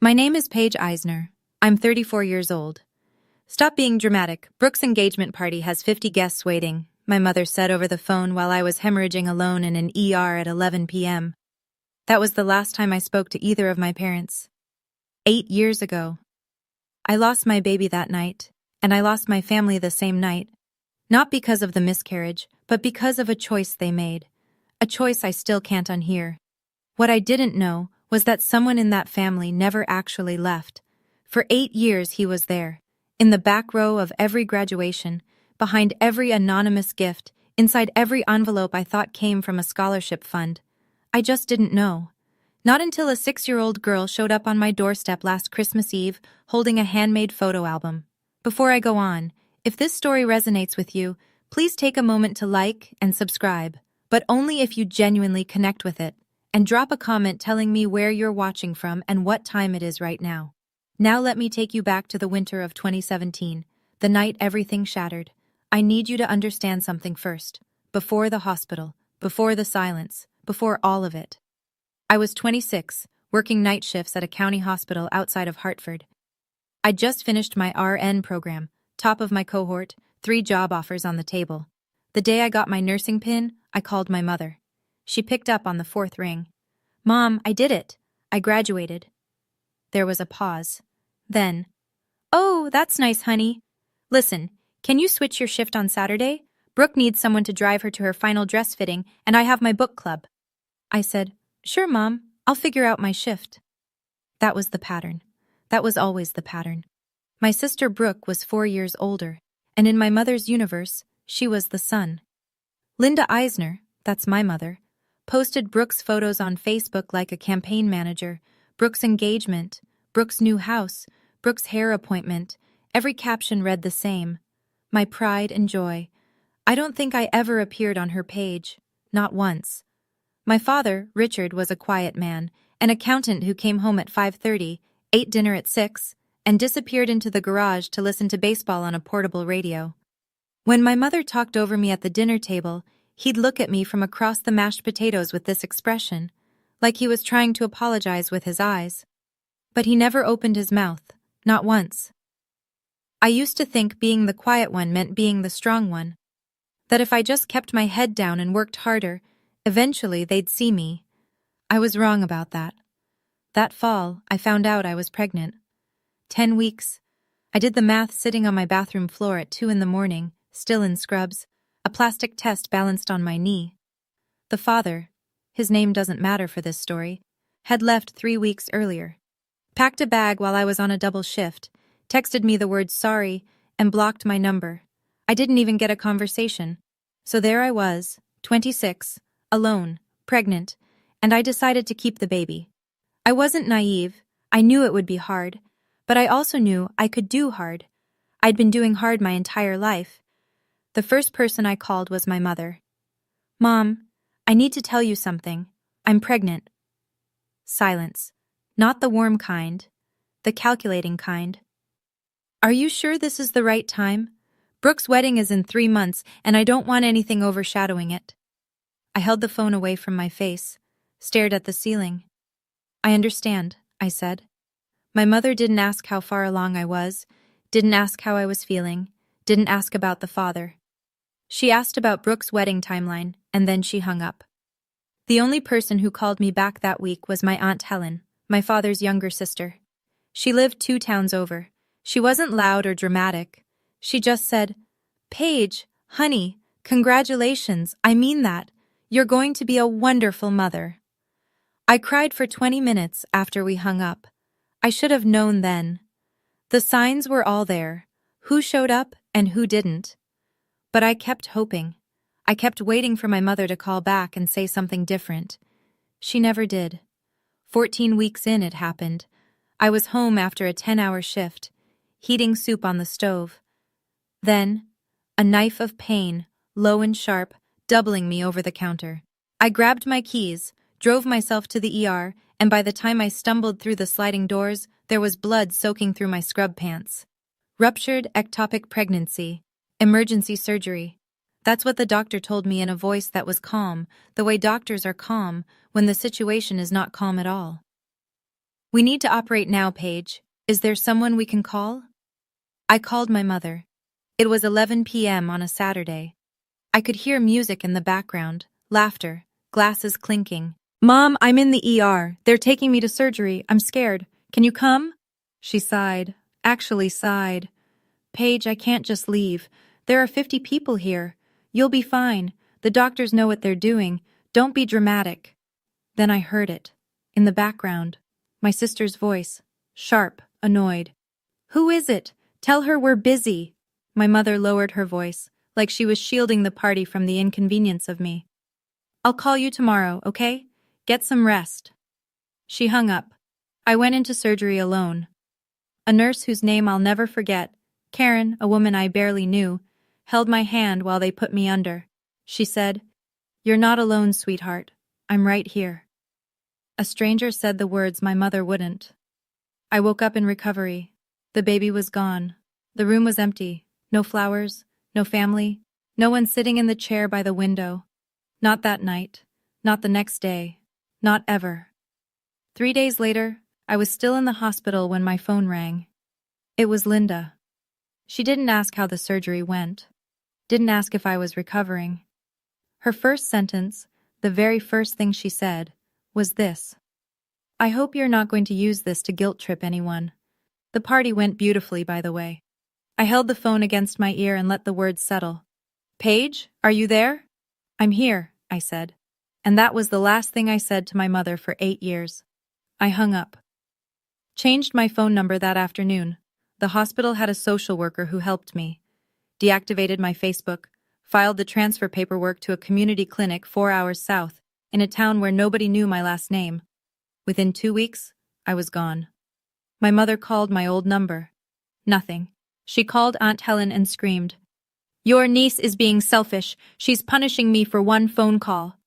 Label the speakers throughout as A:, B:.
A: My name is Paige Eisner. I'm 34 years old. Stop being dramatic. Brooke's engagement party has 50 guests waiting, my mother said over the phone while I was hemorrhaging alone in an ER at 11 p.m. That was the last time I spoke to either of my parents. 8 years ago. I lost my baby that night, and I lost my family the same night. Not because of the miscarriage, but because of a choice they made. A choice I still can't unhear. What I didn't know was that someone in that family never actually left. For 8 years he was there, in the back row of every graduation, behind every anonymous gift, inside every envelope I thought came from a scholarship fund. I just didn't know. Not until a 6-year-old girl showed up on my doorstep last Christmas Eve holding a handmade photo album. Before I go on, if this story resonates with you, please take a moment to like and subscribe, but only if you genuinely connect with it. And drop a comment telling me where you're watching from and what time it is right now. Now let me take you back to the winter of 2017, the night everything shattered. I need you to understand something first. Before the hospital, before the silence, before all of it. I was 26, working night shifts at a county hospital outside of Hartford. I'd just finished my RN program, top of my cohort, 3 job offers on the table. The day I got my nursing pin, I called my mother. She picked up on the 4th ring. "Mom, I did it. I graduated." There was a pause. Then, "Oh, that's nice, honey. Listen, can you switch your shift on Saturday? Brooke needs someone to drive her to her final dress fitting, and I have my book club." I said, "Sure, Mom. I'll figure out my shift." That was the pattern. That was always the pattern. My sister Brooke was 4 years older, and in my mother's universe, she was the son. Linda Eisner, that's my mother, posted Brooke's photos on Facebook like a campaign manager. Brooke's engagement, Brooke's new house, Brooke's hair appointment. Every caption read the same. My pride and joy. I don't think I ever appeared on her page. Not once. My father, Richard, was a quiet man, an accountant who came home at 5:30, ate dinner at 6, and disappeared into the garage to listen to baseball on a portable radio. When my mother talked over me at the dinner table, he'd look at me from across the mashed potatoes with this expression, like he was trying to apologize with his eyes. But he never opened his mouth, not once. I used to think being the quiet one meant being the strong one. That if I just kept my head down and worked harder, eventually they'd see me. I was wrong about that. That fall, I found out I was pregnant. 10 weeks. I did the math sitting on my bathroom floor at 2 in the morning, still in scrubs, a plastic test balanced on my knee. The father, his name doesn't matter for this story, had left 3 weeks earlier. Packed a bag while I was on a double shift, texted me the word sorry, and blocked my number. I didn't even get a conversation. So there I was, 26, alone, pregnant, and I decided to keep the baby. I wasn't naive. I knew it would be hard, but I also knew I could do hard. I'd been doing hard my entire life. The first person I called was my mother. "Mom, I need to tell you something. I'm pregnant." Silence. Not the warm kind. The calculating kind. "Are you sure this is the right time? Brooke's wedding is in 3 months, and I don't want anything overshadowing it." I held the phone away from my face, stared at the ceiling. "I understand," I said. My mother didn't ask how far along I was, didn't ask how I was feeling, didn't ask about the father. She asked about Brooke's wedding timeline, and then she hung up. The only person who called me back that week was my Aunt Helen, my father's younger sister. She lived 2 towns over. She wasn't loud or dramatic. She just said, "Paige, honey, congratulations, I mean that. You're going to be a wonderful mother." I cried for 20 minutes after we hung up. I should have known then. The signs were all there, who showed up and who didn't. But I kept hoping. I kept waiting for my mother to call back and say something different. She never did. 14 weeks in it happened. I was home after a 10-hour shift, heating soup on the stove. Then, a knife of pain, low and sharp, doubling me over the counter. I grabbed my keys, drove myself to the ER, and by the time I stumbled through the sliding doors, there was blood soaking through my scrub pants. Ruptured ectopic pregnancy. Emergency surgery. That's what the doctor told me in a voice that was calm, the way doctors are calm when the situation is not calm at all. We need to operate now, Paige. Is there someone we can call? I called my mother. It was 11 p.m. on a Saturday. I could hear music in the background, laughter, glasses clinking. Mom, I'm in the ER. They're taking me to surgery. I'm scared. Can you come? She sighed. Actually sighed. Paige, I can't just leave. There are 50 people here. You'll be fine. The doctors know what they're doing. Don't be dramatic. Then I heard it. In the background. My sister's voice. Sharp, annoyed. Who is it? Tell her we're busy. My mother lowered her voice, like she was shielding the party from the inconvenience of me. I'll call you tomorrow, okay? Get some rest. She hung up. I went into surgery alone. A nurse whose name I'll never forget, Karen, a woman I barely knew, held my hand while they put me under. She said, "You're not alone, sweetheart. I'm right here." A stranger said the words my mother wouldn't. I woke up in recovery. The baby was gone. The room was empty. No flowers, no family, no one sitting in the chair by the window. Not that night, not the next day, not ever. 3 days later, I was still in the hospital when my phone rang. It was Linda. She didn't ask how the surgery went. Didn't ask if I was recovering. Her first sentence, the very first thing she said, was this. I hope you're not going to use this to guilt trip anyone. The party went beautifully, by the way. I held the phone against my ear and let the words settle. Paige, are you there? I'm here, I said. And that was the last thing I said to my mother for 8 years. I hung up. Changed my phone number that afternoon. The hospital had a social worker who helped me. Deactivated my Facebook, filed the transfer paperwork to a community clinic 4 hours south, in a town where nobody knew my last name. Within 2 weeks, I was gone. My mother called my old number. Nothing. She called Aunt Helen and screamed, "Your niece is being selfish. She's punishing me for one phone call."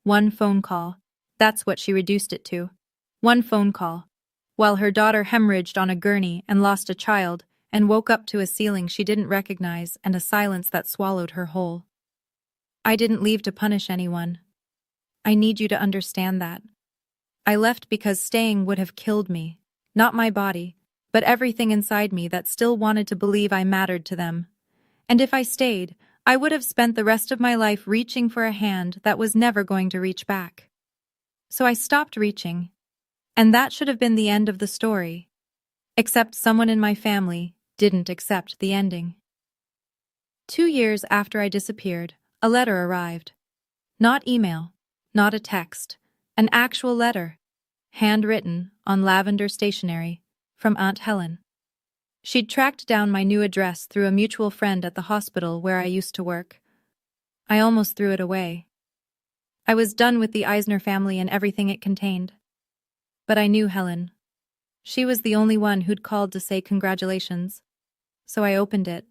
A: One phone call. That's what she reduced it to. One phone call. While her daughter hemorrhaged on a gurney and lost a child and woke up to a ceiling she didn't recognize and a silence that swallowed her whole. I didn't leave to punish anyone. I need you to understand that. I left because staying would have killed me. Not my body, but everything inside me that still wanted to believe I mattered to them. And if I stayed, I would have spent the rest of my life reaching for a hand that was never going to reach back. So I stopped reaching. And that should have been the end of the story. Except someone in my family didn't accept the ending. 2 years after I disappeared, a letter arrived. Not email, not a text, an actual letter. Handwritten, on lavender stationery, from Aunt Helen. She'd tracked down my new address through a mutual friend at the hospital where I used to work. I almost threw it away. I was done with the Eisner family and everything it contained. But I knew Helen. She was the only one who'd called to say congratulations. So I opened it.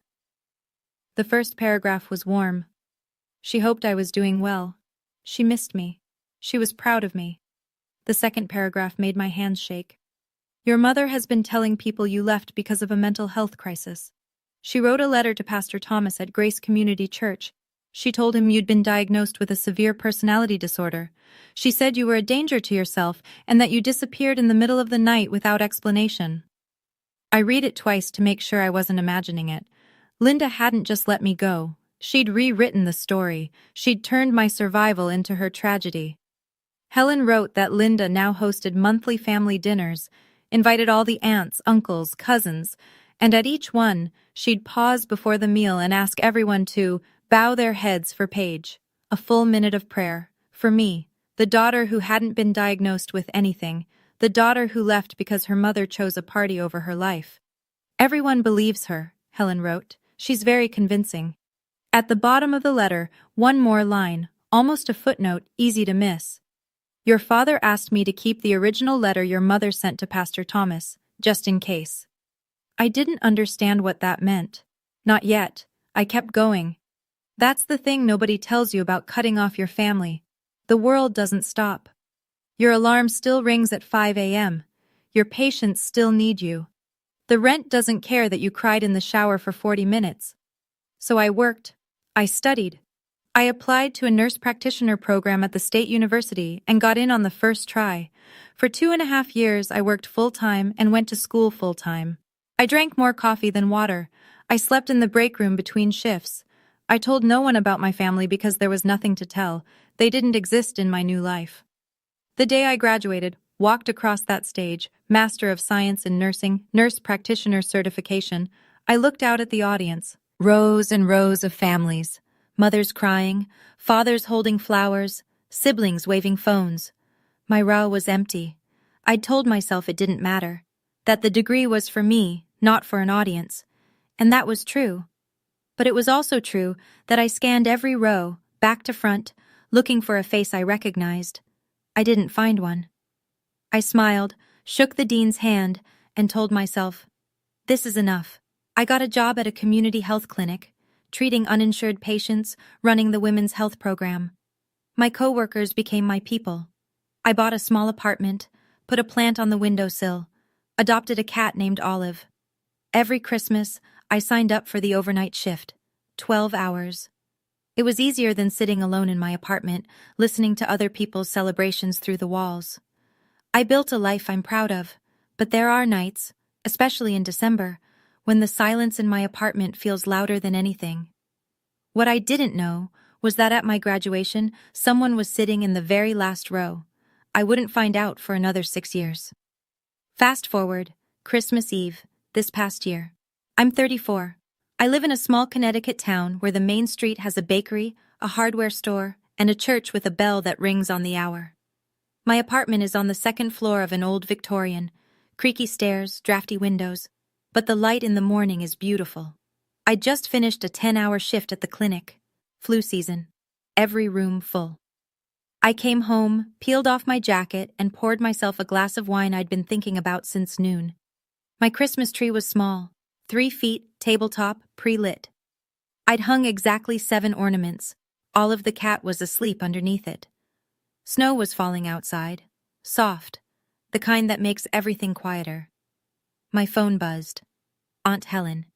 A: The first paragraph was warm. She hoped I was doing well. She missed me. She was proud of me. The second paragraph made my hands shake. Your mother has been telling people you left because of a mental health crisis. She wrote a letter to Pastor Thomas at Grace Community Church. She told him you'd been diagnosed with a severe personality disorder. She said you were a danger to yourself and that you disappeared in the middle of the night without explanation. I read it twice to make sure I wasn't imagining it. Linda hadn't just let me go. She'd rewritten the story. She'd turned my survival into her tragedy. Helen wrote that Linda now hosted monthly family dinners, invited all the aunts, uncles, cousins, and at each one, she'd pause before the meal and ask everyone to bow their heads for Paige, a full minute of prayer, for me, the daughter who hadn't been diagnosed with anything, the daughter who left because her mother chose a party over her life. Everyone believes her, Helen wrote. She's very convincing. At the bottom of the letter, one more line, almost a footnote, easy to miss. Your father asked me to keep the original letter your mother sent to Pastor Thomas, just in case. I didn't understand what that meant. Not yet. I kept going. That's the thing nobody tells you about cutting off your family. The world doesn't stop. Your alarm still rings at 5 a.m. Your patients still need you. The rent doesn't care that you cried in the shower for 40 minutes. So I worked. I studied. I applied to a nurse practitioner program at the state university and got in on the first try. For 2.5 years, I worked full-time and went to school full-time. I drank more coffee than water. I slept in the break room between shifts. I told no one about my family because there was nothing to tell. They didn't exist in my new life. The day I graduated, walked across that stage, Master of Science in Nursing, Nurse Practitioner Certification, I looked out at the audience. Rows and rows of families. Mothers crying, fathers holding flowers, siblings waving phones. My row was empty. I'd told myself it didn't matter, that the degree was for me, not for an audience. And that was true. But it was also true that I scanned every row, back to front, looking for a face I recognized. I didn't find one. I smiled, shook the dean's hand, and told myself, this is enough. I got a job at a community health clinic, treating uninsured patients, running the women's health program. My coworkers became my people. I bought a small apartment, put a plant on the windowsill, adopted a cat named Olive. Every Christmas, I signed up for the overnight shift, 12 hours. It was easier than sitting alone in my apartment, listening to other people's celebrations through the walls. I built a life I'm proud of, but there are nights, especially in December, when the silence in my apartment feels louder than anything. What I didn't know was that at my graduation, someone was sitting in the very last row. I wouldn't find out for another 6 years. Fast forward, Christmas Eve, this past year. I'm 34. I live in a small Connecticut town where the main street has a bakery, a hardware store, and a church with a bell that rings on the hour. My apartment is on the second floor of an old Victorian, creaky stairs, drafty windows, but the light in the morning is beautiful. I just finished a 10-hour shift at the clinic. Flu season. Every room full. I came home, peeled off my jacket, and poured myself a glass of wine I'd been thinking about since noon. My Christmas tree was small, 3 feet, tabletop, pre-lit. I'd hung exactly 7 ornaments. Olive the cat was asleep underneath it. Snow was falling outside, soft, the kind that makes everything quieter. My phone buzzed. Aunt Helen.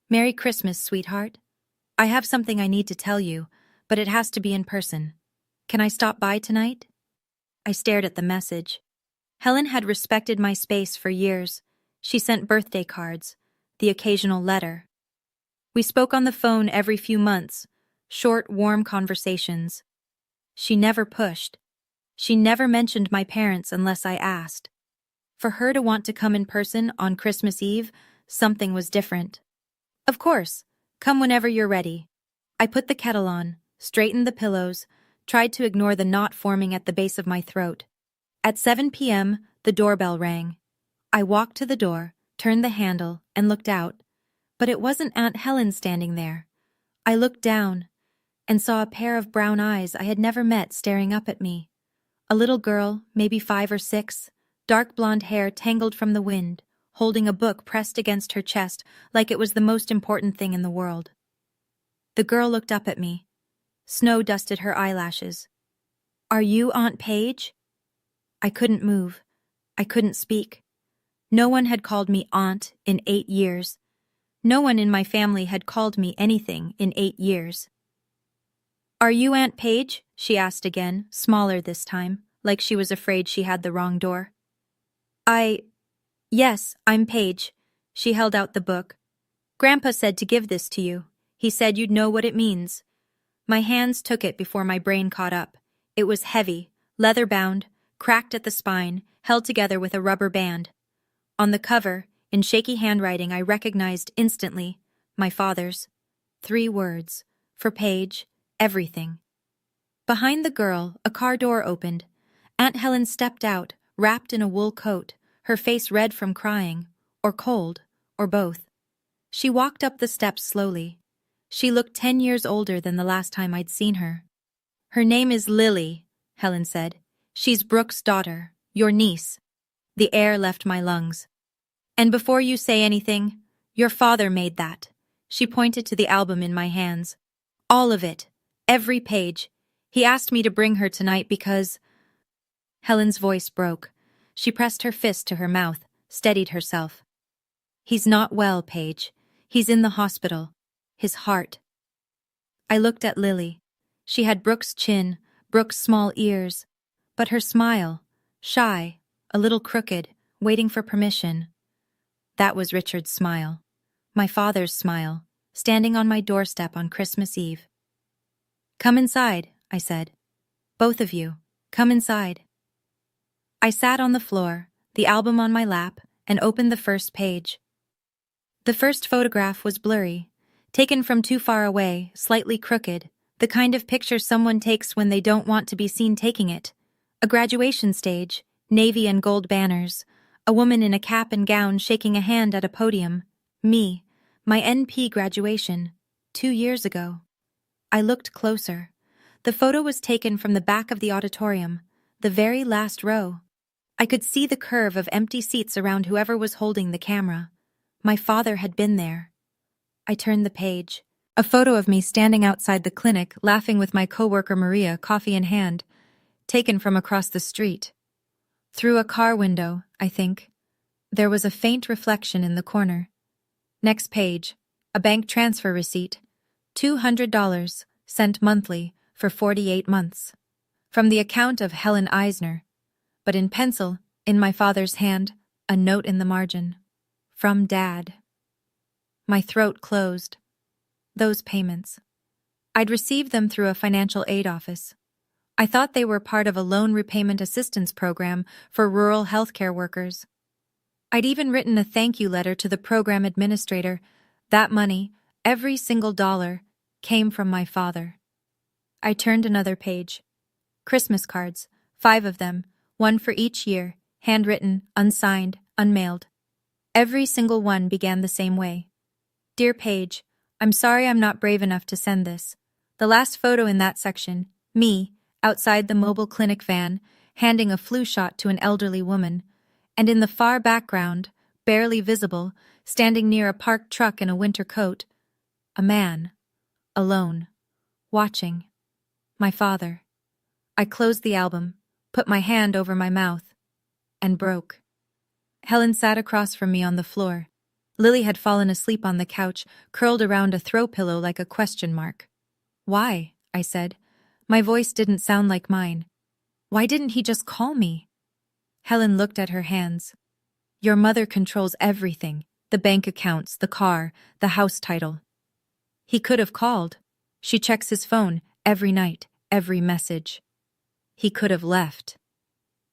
A: Merry Christmas, sweetheart. I have something I need to tell you, but it has to be in person. Can I stop by tonight? I stared at the message. Helen had respected my space for years. She sent birthday cards, the occasional letter. We spoke on the phone every few months, short, warm conversations. She never pushed. She never mentioned my parents unless I asked. For her to want to come in person on Christmas Eve, something was different. Of course, come whenever you're ready. I put the kettle on, straightened the pillows, tried to ignore the knot forming at the base of my throat. At 7 p.m., the doorbell rang. I walked to the door, turned the handle, and looked out. But it wasn't Aunt Helen standing there. I looked down and saw a pair of brown eyes I had never met staring up at me. A little girl, maybe 5 or 6, dark blonde hair tangled from the wind, holding a book pressed against her chest like it was the most important thing in the world. The girl looked up at me. Snow dusted her eyelashes. Are you Aunt Paige? I couldn't move. I couldn't speak. No one had called me aunt in 8 years. No one in my family had called me anything in 8 years. Are you Aunt Paige? She asked again, smaller this time, like she was afraid she had the wrong door. Yes, I'm Paige. She held out the book. Grandpa said to give this to you. He said you'd know what it means. My hands took it before my brain caught up. It was heavy, leather-bound, cracked at the spine, held together with a rubber band. On the cover, in shaky handwriting, I recognized instantly my father's. 3 words. For Paige, everything. Behind the girl, a car door opened. Aunt Helen stepped out, wrapped in a wool coat, her face red from crying, or cold, or both. She walked up the steps slowly. She looked 10 years older than the last time I'd seen her. Her name is Lily, Helen said. She's Brooke's daughter, your niece. The air left my lungs. And before you say anything, your father made that. She pointed to the album in my hands. All of it. Every page. He asked me to bring her tonight because... Helen's voice broke. She pressed her fist to her mouth, steadied herself. He's not well, Paige. He's in the hospital. His heart. I looked at Lily. She had Brooke's chin, Brooke's small ears, but her smile, shy, a little crooked, waiting for permission. That was Richard's smile. My father's smile, standing on my doorstep on Christmas Eve. "Come inside," I said. "Both of you, come inside." I sat on the floor, the album on my lap, and opened the first page. The first photograph was blurry, taken from too far away, slightly crooked, the kind of picture someone takes when they don't want to be seen taking it. A graduation stage, navy and gold banners, a woman in a cap and gown shaking a hand at a podium. Me, my NP graduation, 2 years ago. I looked closer. The photo was taken from the back of the auditorium, the very last row. I could see the curve of empty seats around whoever was holding the camera. My father had been there. I turned the page. A photo of me standing outside the clinic, laughing with my coworker Maria, coffee in hand, taken from across the street. Through a car window, I think. There was a faint reflection in the corner. Next page, a bank transfer receipt, $200, sent monthly for 48 months. From the account of Helen Eisner, but in pencil, in my father's hand, a note in the margin. From Dad. My throat closed. Those payments. I'd received them through a financial aid office. I thought they were part of a loan repayment assistance program for rural healthcare workers. I'd even written a thank you letter to the program administrator. That money, every single dollar, came from my father. I turned another page. Christmas cards, 5 of them, 1 for each year, handwritten, unsigned, unmailed. Every single one began the same way. "Dear Paige, I'm sorry I'm not brave enough to send this. The last photo in that section, me, outside the mobile clinic van, handing a flu shot to an elderly woman, and in the far background, barely visible, standing near a parked truck in a winter coat, a man, alone, watching. My father." I closed the album, put my hand over my mouth, and broke. Helen sat across from me on the floor. Lily had fallen asleep on the couch, curled around a throw pillow like a question mark. "Why?" I said. My voice didn't sound like mine. "Why didn't he just call me?" Helen looked at her hands. "Your mother controls everything, the bank accounts, the car, the house title." "He could have called. She checks his phone every night, every message." "He could have left.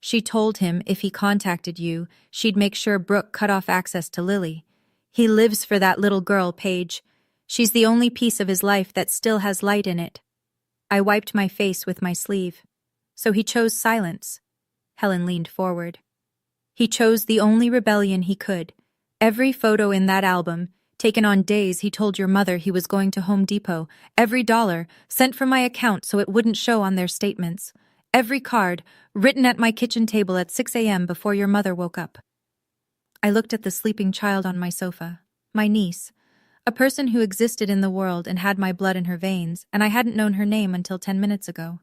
A: She told him if he contacted you, she'd make sure Brooke cut off access to Lily. He lives for that little girl, Paige. She's the only piece of his life that still has light in it." I wiped my face with my sleeve. "So he chose silence." Helen leaned forward. "He chose the only rebellion he could. Every photo in that album, taken on days he told your mother he was going to Home Depot, every dollar, sent from my account so it wouldn't show on their statements. Every card, written at my kitchen table at 6 a.m. before your mother woke up." I looked at the sleeping child on my sofa, my niece, a person who existed in the world and had my blood in her veins, and I hadn't known her name until 10 minutes ago.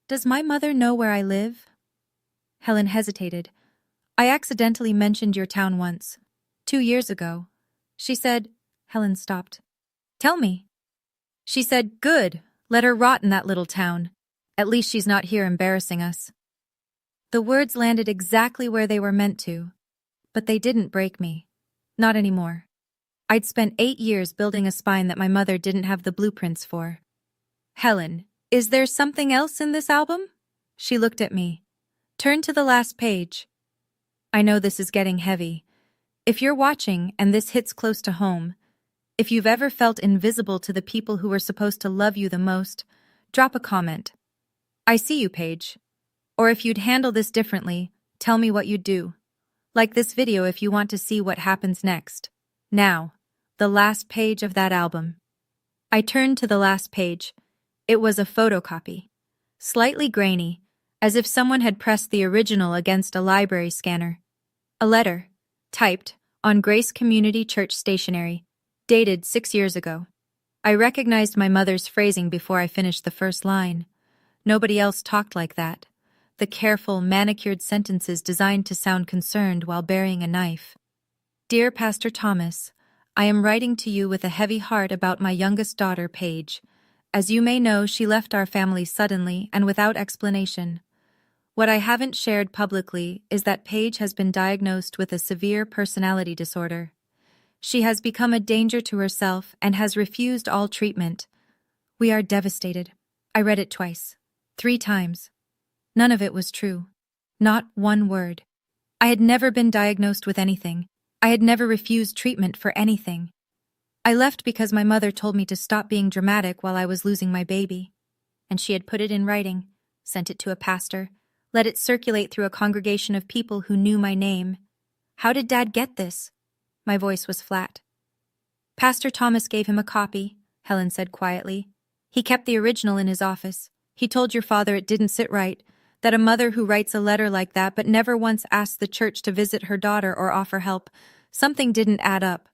A: "Does my mother know where I live?" Helen hesitated. "I accidentally mentioned your town once, 2 years ago. She said—" Helen stopped. "Tell me." "She said, good, let her rot in that little town. At least she's not here embarrassing us." The words landed exactly where they were meant to, but they didn't break me. Not anymore. I'd spent 8 years building a spine that my mother didn't have the blueprints for. "Helen, is there something else in this album?" She looked at me. "Turn to the last page." I know this is getting heavy. If you're watching and this hits close to home, if you've ever felt invisible to the people who were supposed to love you the most, drop a comment. I see you, Paige. Or if you'd handle this differently, tell me what you'd do. Like this video if you want to see what happens next. Now, the last page of that album. I turned to the last page. It was a photocopy. Slightly grainy, as if someone had pressed the original against a library scanner. A letter, typed, on Grace Community Church stationery, dated 6 years ago. I recognized my mother's phrasing before I finished the first line. Nobody else talked like that. The careful, manicured sentences designed to sound concerned while burying a knife. "Dear Pastor Thomas, I am writing to you with a heavy heart about my youngest daughter, Paige. As you may know, she left our family suddenly and without explanation. What I haven't shared publicly is that Paige has been diagnosed with a severe personality disorder. She has become a danger to herself and has refused all treatment. We are devastated. I read it twice. 3 times. None of it was true. Not one word. I had never been diagnosed with anything. I had never refused treatment for anything. I left because my mother told me to stop being dramatic while I was losing my baby. And she had put it in writing, sent it to a pastor, let it circulate through a congregation of people who knew my name. How did Dad get this? My voice was flat. Pastor Thomas gave him a copy, Helen said quietly. He kept the original in his office. He told your father it didn't sit right, that a mother who writes a letter like that but never once asks the church to visit her daughter or offer help, something didn't add up.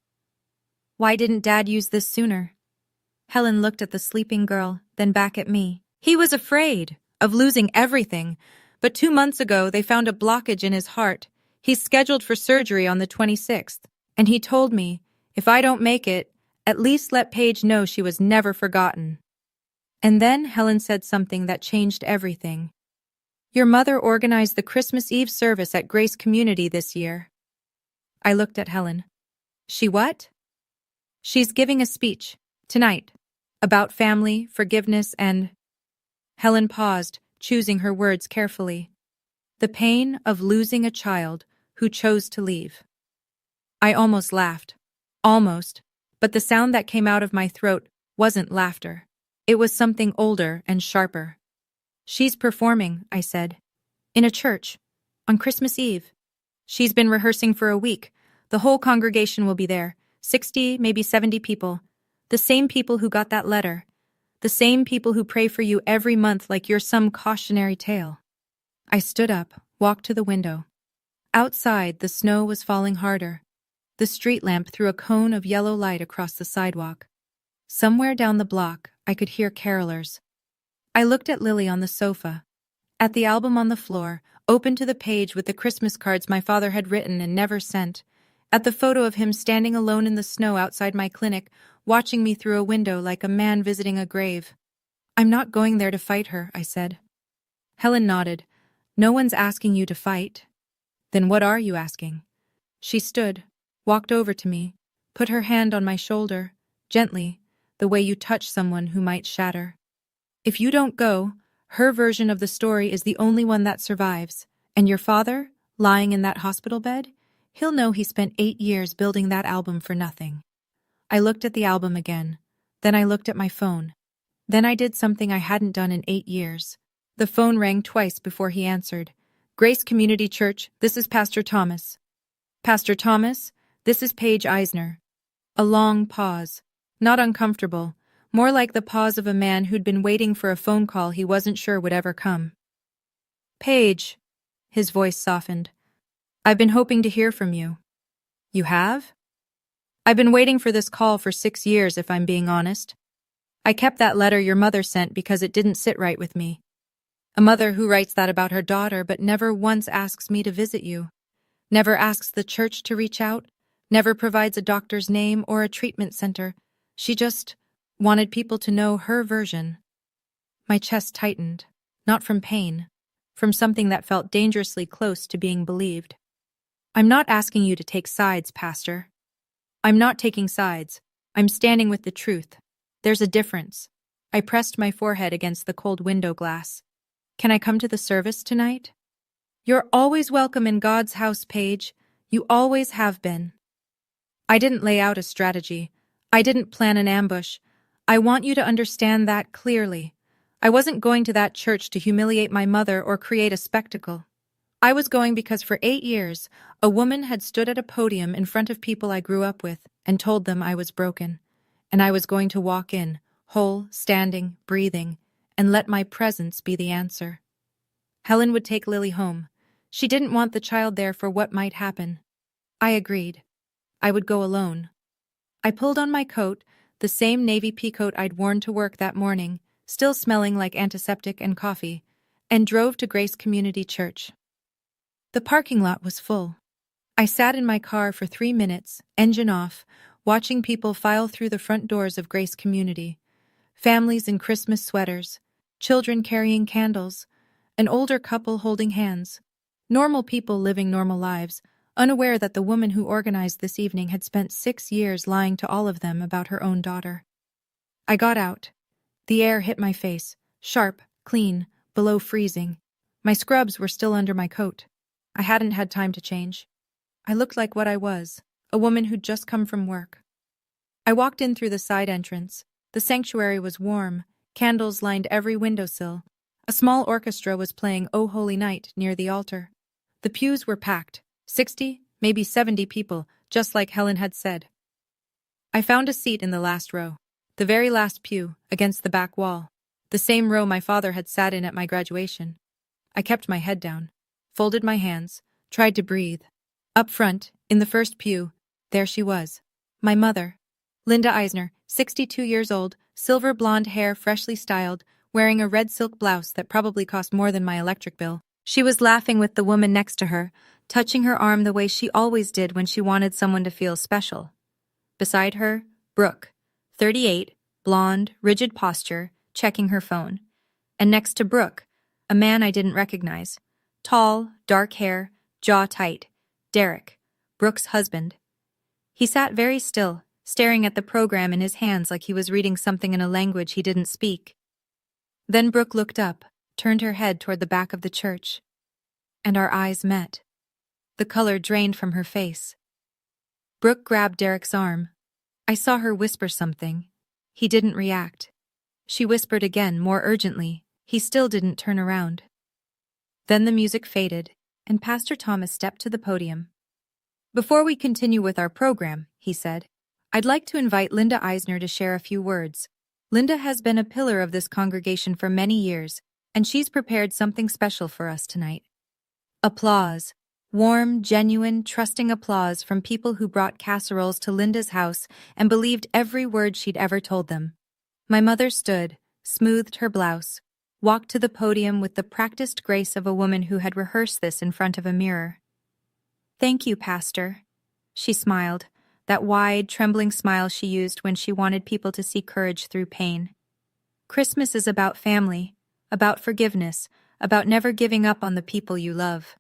A: Why didn't Dad use this sooner? Helen looked at the sleeping girl, then back at me. He was afraid of losing everything, but 2 months ago they found a blockage in his heart. He's scheduled for surgery on the 26th, and he told me, if I don't make it, at least let Paige know she was never forgotten. And then Helen said something that changed everything. Your mother organized the Christmas Eve service at Grace Community this year. I looked at Helen. She what? She's giving a speech, tonight, about family, forgiveness, and… Helen paused, choosing her words carefully. The pain of losing a child who chose to leave. I almost laughed. Almost. But the sound that came out of my throat wasn't laughter. It was something older and sharper. She's performing, I said. In a church. On Christmas Eve. She's been rehearsing for a week. The whole congregation will be there. 60, maybe 70 people. The same people who got that letter. The same people who pray for you every month like you're some cautionary tale. I stood up, walked to the window. Outside, the snow was falling harder. The street lamp threw a cone of yellow light across the sidewalk. Somewhere down the block, I could hear carolers. I looked at Lily on the sofa, at the album on the floor, open to the page with the Christmas cards my father had written and never sent, at the photo of him standing alone in the snow outside my clinic, watching me through a window like a man visiting a grave. I'm not going there to fight her, I said. Helen nodded. No one's asking you to fight. Then what are you asking? She stood, walked over to me, put her hand on my shoulder, gently, the way you touch someone who might shatter. If you don't go, her version of the story is the only one that survives, and your father, lying in that hospital bed, he'll know he spent 8 years building that album for nothing. I looked at the album again. Then I looked at my phone. Then I did something I hadn't done in 8 years. The phone rang twice before he answered. Grace Community Church, this is Pastor Thomas. Pastor Thomas, this is Paige Eisner. A long pause. Not uncomfortable. More like the pause of a man who'd been waiting for a phone call he wasn't sure would ever come. Paige. His voice softened. I've been hoping to hear from you. You have? I've been waiting for this call for 6 years, if I'm being honest. I kept that letter your mother sent because it didn't sit right with me. A mother who writes that about her daughter but never once asks me to visit you. Never asks the church to reach out. Never provides a doctor's name or a treatment center. She just wanted people to know her version. My chest tightened, not from pain, from something that felt dangerously close to being believed. I'm not asking you to take sides, Pastor. I'm not taking sides. I'm standing with the truth. There's a difference. I pressed my forehead against the cold window glass. Can I come to the service tonight? You're always welcome in God's house, Paige. You always have been. I didn't lay out a strategy. I didn't plan an ambush. I want you to understand that clearly. I wasn't going to that church to humiliate my mother or create a spectacle. I was going because for 8 years, a woman had stood at a podium in front of people I grew up with and told them I was broken. And I was going to walk in, whole, standing, breathing, and let my presence be the answer. Helen would take Lily home. She didn't want the child there for what might happen. I agreed. I would go alone. I pulled on my coat, the same navy pea coat I'd worn to work that morning, still smelling like antiseptic and coffee, and drove to Grace Community Church. The parking lot was full. I sat in my car for 3 minutes, engine off, watching people file through the front doors of Grace Community. Families in Christmas sweaters, children carrying candles, an older couple holding hands. Normal people living normal lives, unaware that the woman who organized this evening had spent 6 years lying to all of them about her own daughter. I got out. The air hit my face, sharp, clean, below freezing. My scrubs were still under my coat. I hadn't had time to change. I looked like what I was, a woman who'd just come from work. I walked in through the side entrance. The sanctuary was warm, candles lined every windowsill. A small orchestra was playing O Holy Night near the altar. The pews were packed, 60, maybe 70 people, just like Helen had said. I found a seat in the last row, the very last pew, against the back wall, the same row my father had sat in at my graduation. I kept my head down, folded my hands, tried to breathe. Up front, in the first pew, there she was, my mother, Linda Eisner, 62 years old, silver blonde hair freshly styled, wearing a red silk blouse that probably cost more than my electric bill. She was laughing with the woman next to her, touching her arm the way she always did when she wanted someone to feel special. Beside her, Brooke, 38, blonde, rigid posture, checking her phone. And next to Brooke, a man I didn't recognize. Tall, dark hair, jaw tight. Derek, Brooke's husband. He sat very still, staring at the program in his hands like he was reading something in a language he didn't speak. Then Brooke looked up, turned her head toward the back of the church. And our eyes met. The color drained from her face. Brooke grabbed Derek's arm. I saw her whisper something. He didn't react. She whispered again, more urgently. He still didn't turn around. Then the music faded, and Pastor Thomas stepped to the podium. "Before we continue with our program," he said, "I'd like to invite Linda Eisner to share a few words. Linda has been a pillar of this congregation for many years, and she's prepared something special for us tonight." Applause. Warm, genuine, trusting applause from people who brought casseroles to Linda's house and believed every word she'd ever told them. My mother stood, smoothed her blouse, walked to the podium with the practiced grace of a woman who had rehearsed this in front of a mirror. "Thank you, Pastor." She smiled, that wide, trembling smile she used when she wanted people to see courage through pain. "Christmas is about family, about forgiveness, about never giving up on the people you love."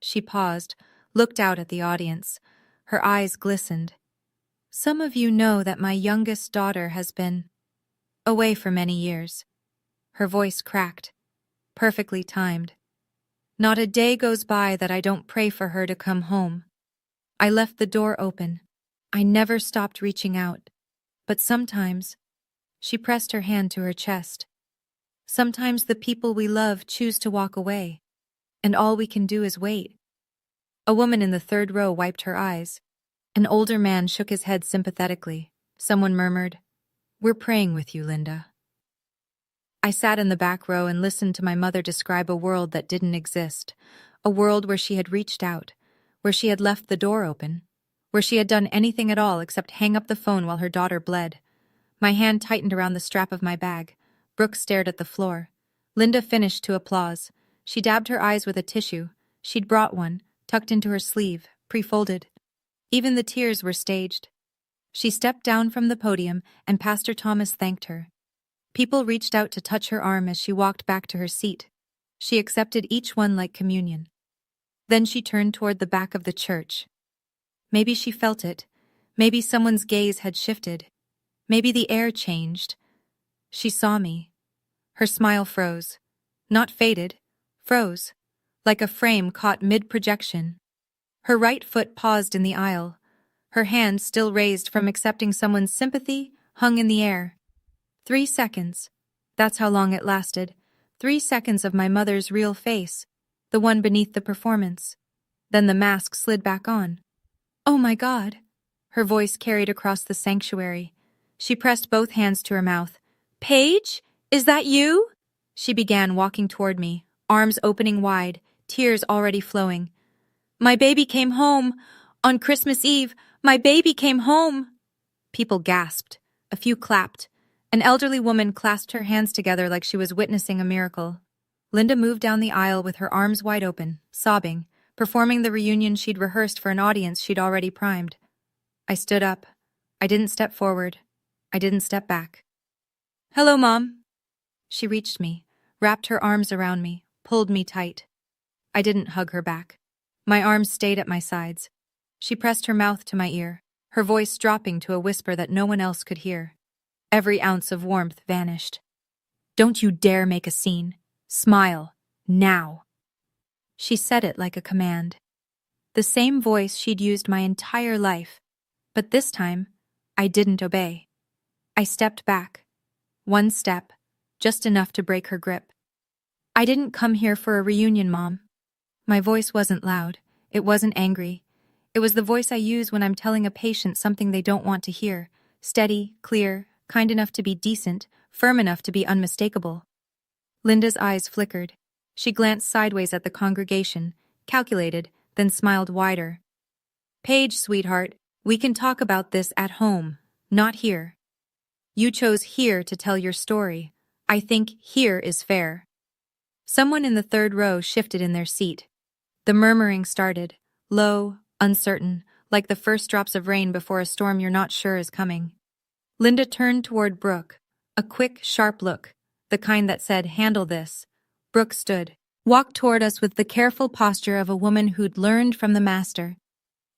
A: She paused, looked out at the audience. Her eyes glistened. "Some of you know that my youngest daughter has been away for many years." Her voice cracked, perfectly timed. "Not a day goes by that I don't pray for her to come home. I left the door open. I never stopped reaching out. But sometimes," she pressed her hand to her chest, "sometimes the people we love choose to walk away, and all we can do is wait." A woman in the third row wiped her eyes. An older man shook his head sympathetically. Someone murmured, "We're praying with you, Linda." I sat in the back row and listened to my mother describe a world that didn't exist, a world where she had reached out, where she had left the door open, where she had done anything at all except hang up the phone while her daughter bled. My hand tightened around the strap of my bag. Brooke stared at the floor. Linda finished to applause. She dabbed her eyes with a tissue. She'd brought one, tucked into her sleeve, pre-folded. Even the tears were staged. She stepped down from the podium, and Pastor Thomas thanked her. People reached out to touch her arm as she walked back to her seat. She accepted each one like communion. Then she turned toward the back of the church. Maybe she felt it. Maybe someone's gaze had shifted. Maybe the air changed. She saw me. Her smile froze. Not faded. Froze. Like a frame caught mid-projection. Her right foot paused in the aisle. Her hand, still raised from accepting someone's sympathy, hung in the air. 3 seconds. That's how long it lasted. 3 seconds of my mother's real face, the one beneath the performance. Then the mask slid back on. "Oh my God." Her voice carried across the sanctuary. She pressed both hands to her mouth. "Paige, is that you?" She began walking toward me, arms opening wide, tears already flowing. "My baby came home. On Christmas Eve, my baby came home." People gasped. A few clapped. An elderly woman clasped her hands together like she was witnessing a miracle. Linda moved down the aisle with her arms wide open, sobbing, performing the reunion she'd rehearsed for an audience she'd already primed. I stood up. I didn't step forward. I didn't step back. Hello, Mom. She reached me, wrapped her arms around me, pulled me tight. I didn't hug her back. My arms stayed at my sides. She pressed her mouth to my ear, her voice dropping to a whisper that no one else could hear. Every ounce of warmth vanished. Don't you dare make a scene. Smile. Now. She said it like a command. The same voice she'd used my entire life. But this time, I didn't obey. I stepped back. One step, just enough to break her grip. I didn't come here for a reunion, Mom. My voice wasn't loud. It wasn't angry. It was the voice I use when I'm telling a patient something they don't want to hear. Steady, clear, kind enough to be decent, firm enough to be unmistakable. Linda's eyes flickered. She glanced sideways at the congregation, calculated, then smiled wider. Paige, sweetheart, we can talk about this at home, not here. You chose here to tell your story. I think here is fair. Someone in the third row shifted in their seat. The murmuring started, low, uncertain, like the first drops of rain before a storm you're not sure is coming. Linda turned toward Brooke, a quick, sharp look, the kind that said, handle this. Brooke stood, walked toward us with the careful posture of a woman who'd learned from the master.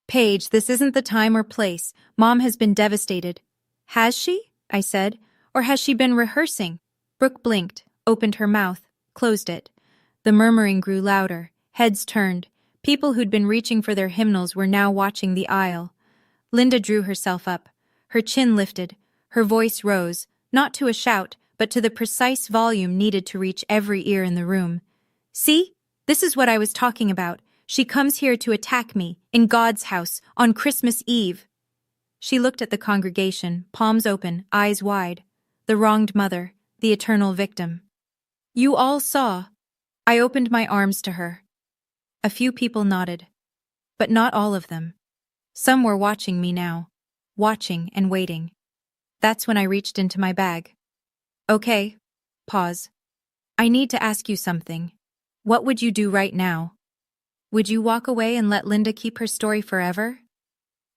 A: Paige, this isn't the time or place. Mom has been devastated. Has she? I said. Or has she been rehearsing? Brooke blinked, opened her mouth, closed it. The murmuring grew louder, heads turned. People who'd been reaching for their hymnals were now watching the aisle. Linda drew herself up. Her chin lifted. Her voice rose, not to a shout, but to the precise volume needed to reach every ear in the room. See? This is what I was talking about. She comes here to attack me, in God's house, on Christmas Eve. She looked at the congregation, palms open, eyes wide. The wronged mother, the eternal victim. You all saw. I opened my arms to her. A few people nodded. But not all of them. Some were watching me now. Watching and waiting. That's when I reached into my bag. Okay. Pause. I need to ask you something. What would you do right now? Would you walk away and let Linda keep her story forever?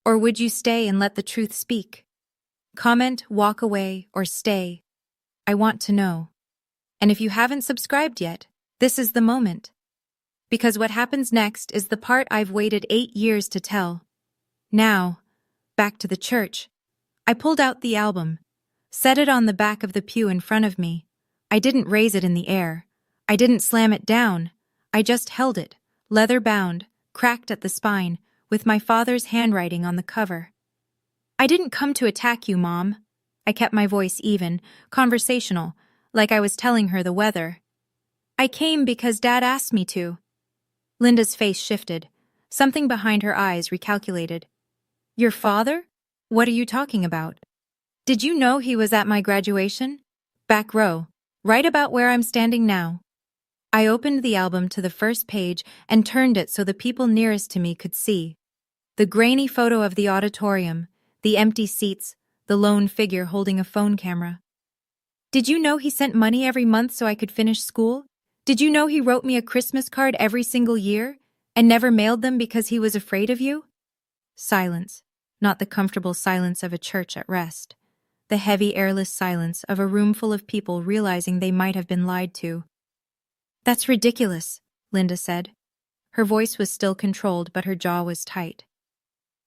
A: Or would you stay and let the truth speak? Comment, walk away, or stay. I want to know. And if you haven't subscribed yet, this is the moment. Because what happens next is the part I've waited 8 years to tell. Now, back to the church. I pulled out the album, set it on the back of the pew in front of me. I didn't raise it in the air. I didn't slam it down. I just held it, leather-bound, cracked at the spine, with my father's handwriting on the cover. I didn't come to attack you, Mom. I kept my voice even, conversational, like I was telling her the weather. I came because Dad asked me to. Linda's face shifted. Something behind her eyes recalculated. Your father? What are you talking about? Did you know he was at my graduation? Back row, right about where I'm standing now. I opened the album to the first page and turned it so the people nearest to me could see. The grainy photo of the auditorium, the empty seats, the lone figure holding a phone camera. Did you know he sent money every month so I could finish school? Did you know he wrote me a Christmas card every single year and never mailed them because he was afraid of you? Silence, not the comfortable silence of a church at rest. The heavy, airless silence of a room full of people realizing they might have been lied to. That's ridiculous, Linda said. Her voice was still controlled, but her jaw was tight.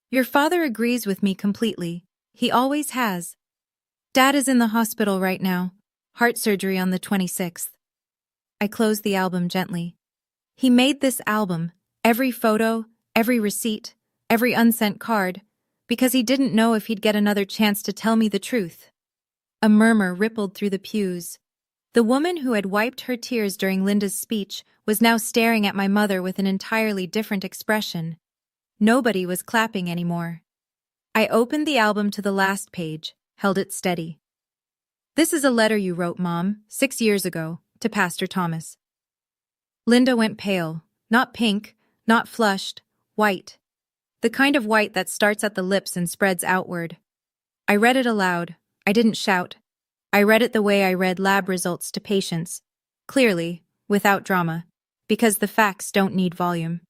A: Your father agrees with me completely. He always has. Dad is in the hospital right now. Heart surgery on the 26th. I closed the album gently. He made this album, every photo, every receipt, every unsent card, because he didn't know if he'd get another chance to tell me the truth. A murmur rippled through the pews. The woman who had wiped her tears during Linda's speech was now staring at my mother with an entirely different expression. Nobody was clapping anymore. I opened the album to the last page, held it steady. This is a letter you wrote, Mom, 6 years ago, to Pastor Thomas. Linda went pale, not pink, not flushed, white. The kind of white that starts at the lips and spreads outward. I read it aloud. I didn't shout. I read it the way I read lab results to patients, clearly, without drama, because the facts don't need volume.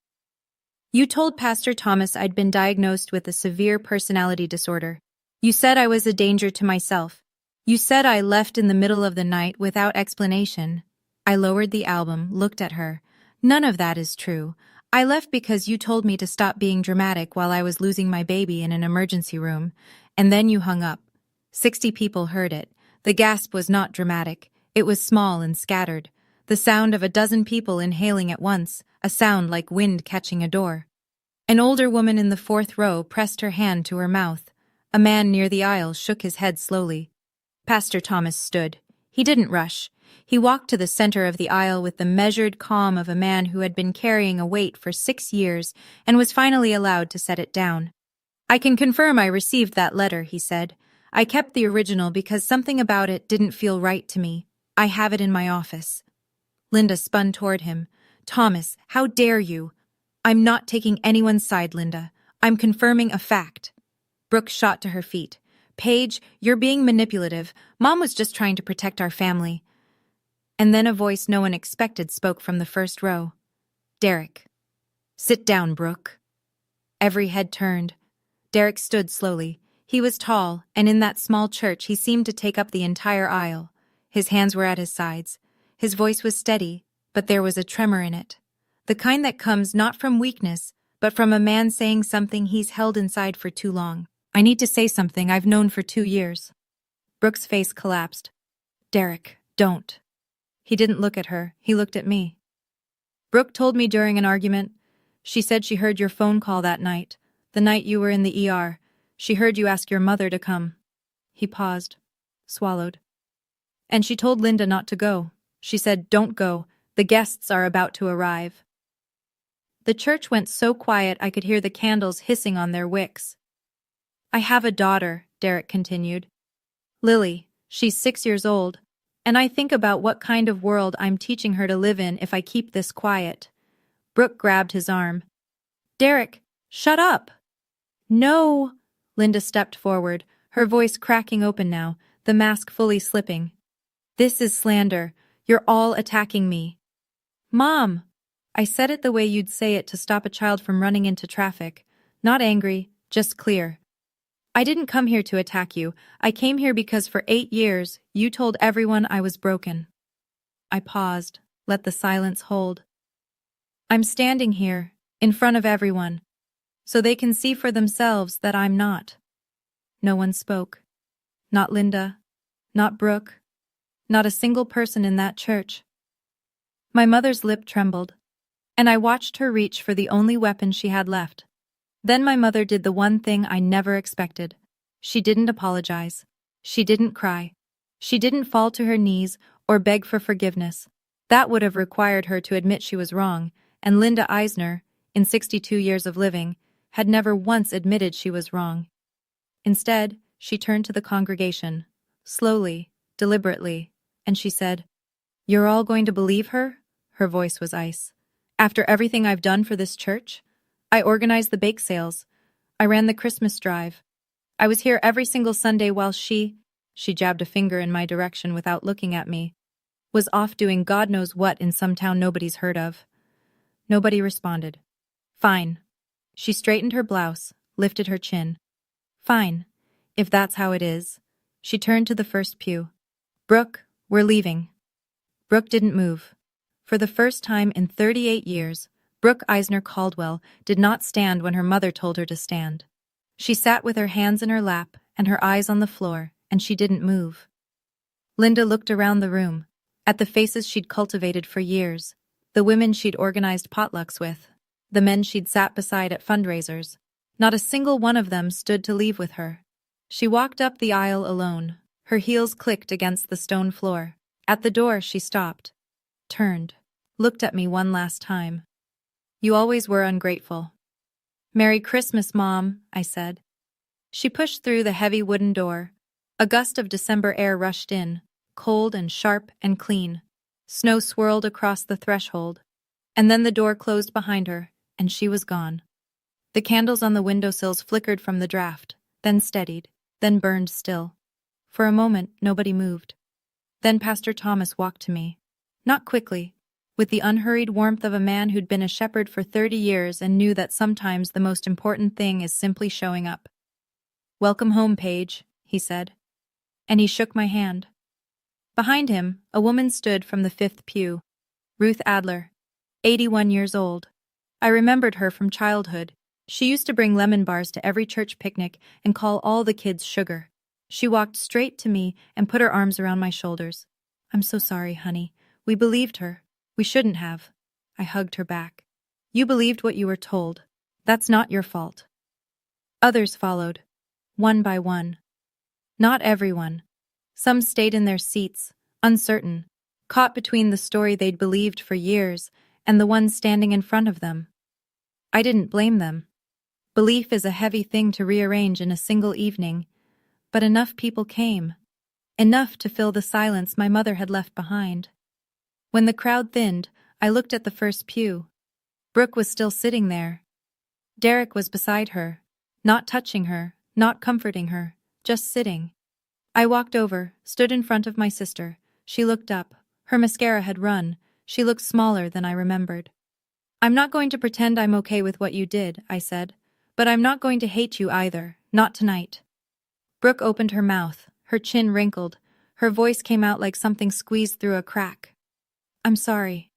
A: You told Pastor Thomas I'd been diagnosed with a severe personality disorder. You said I was a danger to myself. You said I left in the middle of the night without explanation. I lowered the album, looked at her. None of that is true. I left because you told me to stop being dramatic while I was losing my baby in an emergency room, and then you hung up. 60 people heard it. The gasp was not dramatic. It was small and scattered. The sound of a dozen people inhaling at once, a sound like wind catching a door. An older woman in the fourth row pressed her hand to her mouth. A man near the aisle shook his head slowly. Pastor Thomas stood. He didn't rush. He walked to the center of the aisle with the measured calm of a man who had been carrying a weight for 6 years and was finally allowed to set it down. I can confirm I received that letter, he said. I kept the original because something about it didn't feel right to me. I have it in my office. Linda spun toward him. Thomas, how dare you? I'm not taking anyone's side, Linda. I'm confirming a fact. Brooke shot to her feet. Paige, you're being manipulative. Mom was just trying to protect our family. And then a voice no one expected spoke from the first row. Derek. Sit down, Brooke. Every head turned. Derek stood slowly. He was tall, and in that small church he seemed to take up the entire aisle. His hands were at his sides. His voice was steady, but there was a tremor in it. The kind that comes not from weakness, but from a man saying something he's held inside for too long. I need to say something I've known for 2 years. Brooke's face collapsed. Derek, don't. He didn't look at her. He looked at me. Brooke told me during an argument. She said she heard your phone call that night, the night you were in the ER. She heard you ask your mother to come. He paused, swallowed. And she told Linda not to go. She said, don't go. The guests are about to arrive. The church went so quiet I could hear the candles hissing on their wicks. I have a daughter, Derek continued. Lily, she's 6 years old, and I think about what kind of world I'm teaching her to live in if I keep this quiet. Brooke grabbed his arm. Derek, shut up! No! Linda stepped forward, her voice cracking open now, the mask fully slipping. This is slander. You're all attacking me. Mom! I said it the way you'd say it to stop a child from running into traffic. Not angry, just clear. I didn't come here to attack you. I came here because for 8 years, you told everyone I was broken. I paused, let the silence hold. I'm standing here, in front of everyone, so they can see for themselves that I'm not. No one spoke. Not Linda, not Brooke, not a single person in that church. My mother's lip trembled, and I watched her reach for the only weapon she had left. Then my mother did the one thing I never expected. She didn't apologize. She didn't cry. She didn't fall to her knees or beg for forgiveness. That would have required her to admit she was wrong, and Linda Eisner, in 62 years of living, had never once admitted she was wrong. Instead, she turned to the congregation, slowly, deliberately, and she said, You're all going to believe her? Her voice was ice. After everything I've done for this church? I organized the bake sales. I ran the Christmas drive. I was here every single Sunday while she jabbed a finger in my direction without looking at me, was off doing God knows what in some town nobody's heard of. Nobody responded. Fine. She straightened her blouse, lifted her chin. Fine, if that's how it is. She turned to the first pew. Brooke, we're leaving. Brooke didn't move. For the first time in 38 years, Brooke Eisner Caldwell did not stand when her mother told her to stand. She sat with her hands in her lap and her eyes on the floor, and she didn't move. Linda looked around the room, at the faces she'd cultivated for years, the women she'd organized potlucks with, the men she'd sat beside at fundraisers. Not a single one of them stood to leave with her. She walked up the aisle alone. Her heels clicked against the stone floor. At the door, she stopped, turned, looked at me one last time. You always were ungrateful. Merry Christmas, Mom, I said. She pushed through the heavy wooden door. A gust of December air rushed in, cold and sharp and clean. Snow swirled across the threshold. And then the door closed behind her, and she was gone. The candles on the windowsills flickered from the draft, then steadied, then burned still. For a moment, nobody moved. Then Pastor Thomas walked to me. Not quickly, with the unhurried warmth of a man who'd been a shepherd for 30 years and knew that sometimes the most important thing is simply showing up. Welcome home, Paige, he said. and he shook my hand. Behind him, a woman stood from the fifth pew, Ruth Adler, 81 years old. I remembered her from childhood. She used to bring lemon bars to every church picnic and call all the kids sugar. She walked straight to me and put her arms around my shoulders. "I'm so sorry, honey. We believed her. We shouldn't have." I hugged her back. "You believed what you were told. That's not your fault." Others followed, one by one. Not everyone. Some stayed in their seats, uncertain, caught between the story they'd believed for years and the one standing in front of them. I didn't blame them. Belief is a heavy thing to rearrange in a single evening, but enough people came. Enough to fill the silence my mother had left behind. When the crowd thinned, I looked at the first pew. Brooke was still sitting there. Derek was beside her, not touching her, not comforting her, just sitting. I walked over, stood in front of my sister. She looked up. Her mascara had run. She looked smaller than I remembered. "I'm not going to pretend I'm okay with what you did," I said. "But I'm not going to hate you either, not tonight." Brooke opened her mouth, her chin wrinkled. Her voice came out like something squeezed through a crack. "I'm sorry."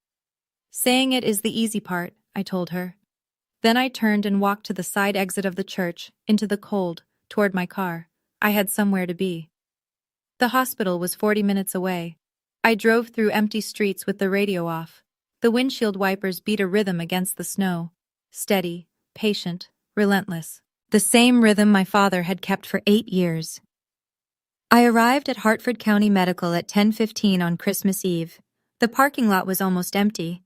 A: "Saying it is the easy part," I told her. Then I turned and walked to the side exit of the church, into the cold, toward my car. I had somewhere to be. The hospital was 40 minutes away. I drove through empty streets with the radio off. The windshield wipers beat a rhythm against the snow. Steady, patient, relentless. The same rhythm my father had kept for 8 years. I arrived at Hartford County Medical at 10:15 on Christmas Eve. The parking lot was almost empty.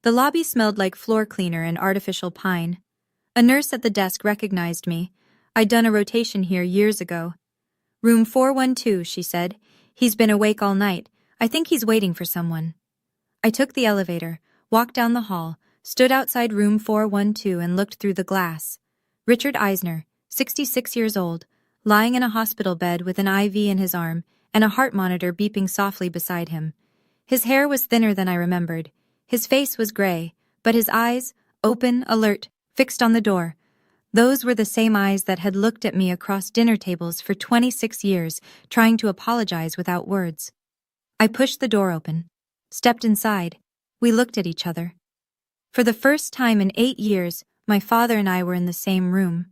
A: The lobby smelled like floor cleaner and artificial pine. A nurse at the desk recognized me. I'd done a rotation here years ago. "Room 412, she said. "He's been awake all night. I think he's waiting for someone." I took the elevator, walked down the hall, stood outside room 412 and looked through the glass. Richard Eisner, 66 years old, lying in a hospital bed with an IV in his arm and a heart monitor beeping softly beside him. His hair was thinner than I remembered. His face was gray, but his eyes, open, alert, fixed on the door. Those were the same eyes that had looked at me across dinner tables for 26 years, trying to apologize without words. I pushed the door open, stepped inside. We looked at each other. For the first time in 8 years, my father and I were in the same room.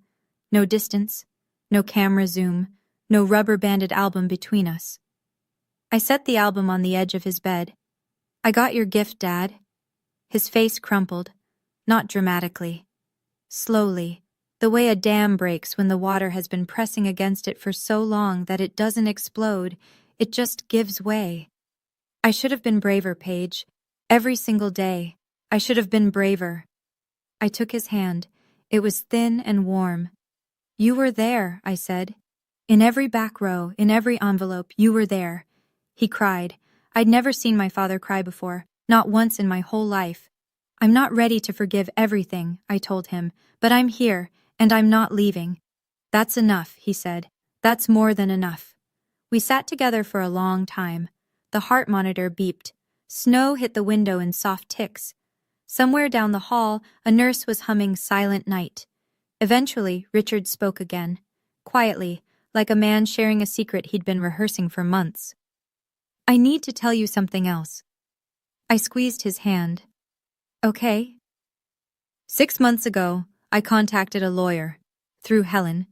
A: No distance, no camera zoom, no rubber-banded album between us. I set the album on the edge of his bed. "I got your gift, Dad." His face crumpled, not dramatically. Slowly, the way a dam breaks when the water has been pressing against it for so long that it doesn't explode, it just gives way. I should have been braver, Paige. Every single day, I should have been braver. I took his hand. It was thin and warm. "You were there," I said. "In every back row, in every envelope, you were there." He cried. I'd never seen my father cry before, not once in my whole life. "I'm not ready to forgive everything," I told him, "but I'm here, and I'm not leaving." "That's enough," he said. "That's more than enough." We sat together for a long time. The heart monitor beeped. Snow hit the window in soft ticks. Somewhere down the hall, a nurse was humming Silent Night. Eventually, Richard spoke again, quietly, like a man sharing a secret he'd been rehearsing for months. "I need to tell you something else." I squeezed his hand. "Okay." 6 months ago, I contacted a lawyer, through Helen.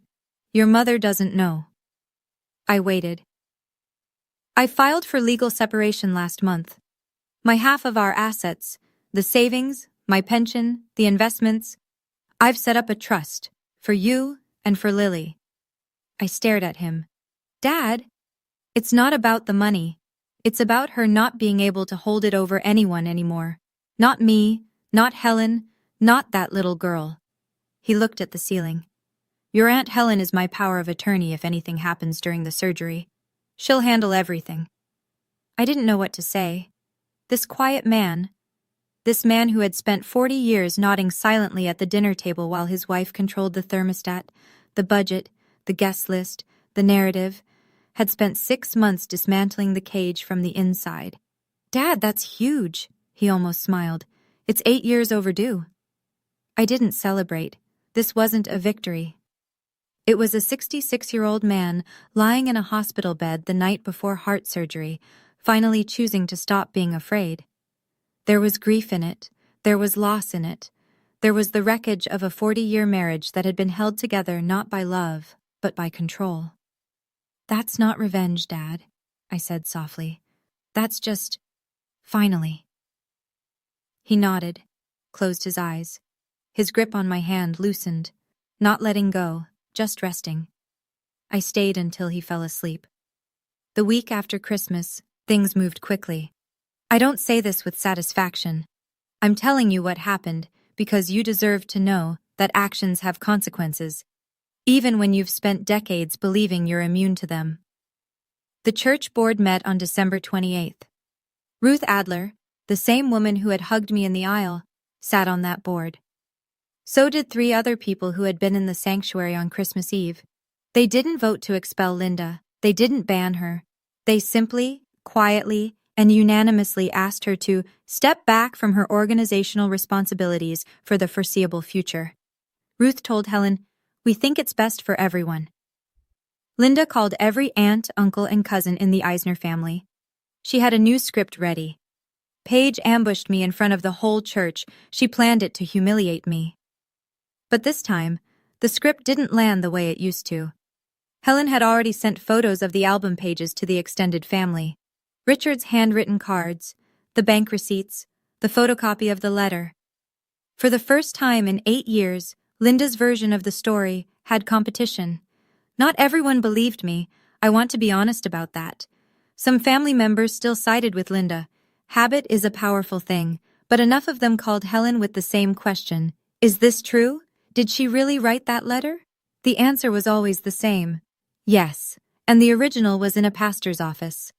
A: "Your mother doesn't know." I waited. "I filed for legal separation last month. My half of our assets, the savings, my pension, the investments, I've set up a trust, for you and for Lily." I stared at him. "Dad, it's not about the money. It's about her not being able to hold it over anyone anymore. Not me, not Helen, not that little girl." He looked at the ceiling. "Your Aunt Helen is my power of attorney if anything happens during the surgery. She'll handle everything." I didn't know what to say. This quiet man, this man who had spent 40 years nodding silently at the dinner table while his wife controlled the thermostat, the budget, the guest list, the narrative, had spent 6 months dismantling the cage from the inside. "Dad, that's huge," he almost smiled. "It's 8 years overdue." I didn't celebrate. This wasn't a victory. It was a 66-year-old man lying in a hospital bed the night before heart surgery, finally choosing to stop being afraid. There was grief in it. There was loss in it. There was the wreckage of a 40-year marriage that had been held together not by love, but by control. "That's not revenge, Dad," I said softly. "That's just, finally." He nodded, closed his eyes. His grip on my hand loosened, not letting go, just resting. I stayed until he fell asleep. The week after Christmas, things moved quickly. I don't say this with satisfaction. I'm telling you what happened because you deserve to know that actions have consequences, even when you've spent decades believing you're immune to them. The church board met on December 28th. Ruth Adler, the same woman who had hugged me in the aisle, sat on that board. So did 3 other people who had been in the sanctuary on Christmas Eve. They didn't vote to expel Linda. They didn't ban her. They simply, quietly, and unanimously asked her to step back from her organizational responsibilities for the foreseeable future. Ruth told Helen, "We think it's best for everyone." Linda called every aunt, uncle, and cousin in the Eisner family. She had a new script ready. Paige ambushed me in front of the whole church. She planned it to humiliate me. But this time, the script didn't land the way it used to. Helen had already sent photos of the album pages to the extended family. Richard's handwritten cards, the bank receipts, the photocopy of the letter. For the first time in 8 years, Linda's version of the story had competition. Not everyone believed me. I want to be honest about that. Some family members still sided with Linda. Habit is a powerful thing, but enough of them called Helen with the same question. Is this true? Did she really write that letter? The answer was always the same. Yes, and the original was in a pastor's office.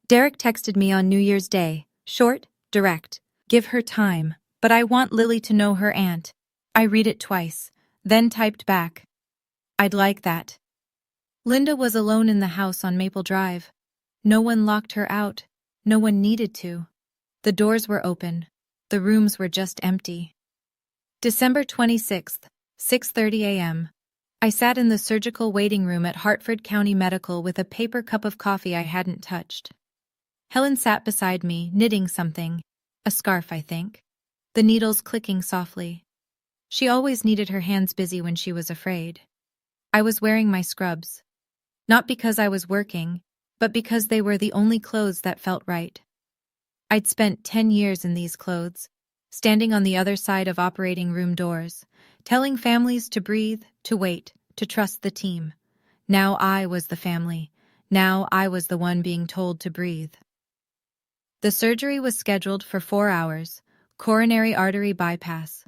A: Derek texted me on New Year's Day. Short, direct. "Give her time, but I want Lily to know her aunt." I read it twice, then typed back, "I'd like that." Linda was alone in the house on Maple Drive. No one locked her out. No one needed to. The doors were open. The rooms were just empty. December 26th, 6:30 a.m. I sat in the surgical waiting room at Hartford County Medical with a paper cup of coffee I hadn't touched. Helen sat beside me, knitting something. A scarf, I think. The needles clicking softly. She always needed her hands busy when she was afraid. I was wearing my scrubs. Not because I was working, but because they were the only clothes that felt right. I'd spent 10 years in these clothes, standing on the other side of operating room doors, telling families to breathe, to wait, to trust the team. Now I was the family. Now I was the one being told to breathe. The surgery was scheduled for 4 hours, coronary artery bypass.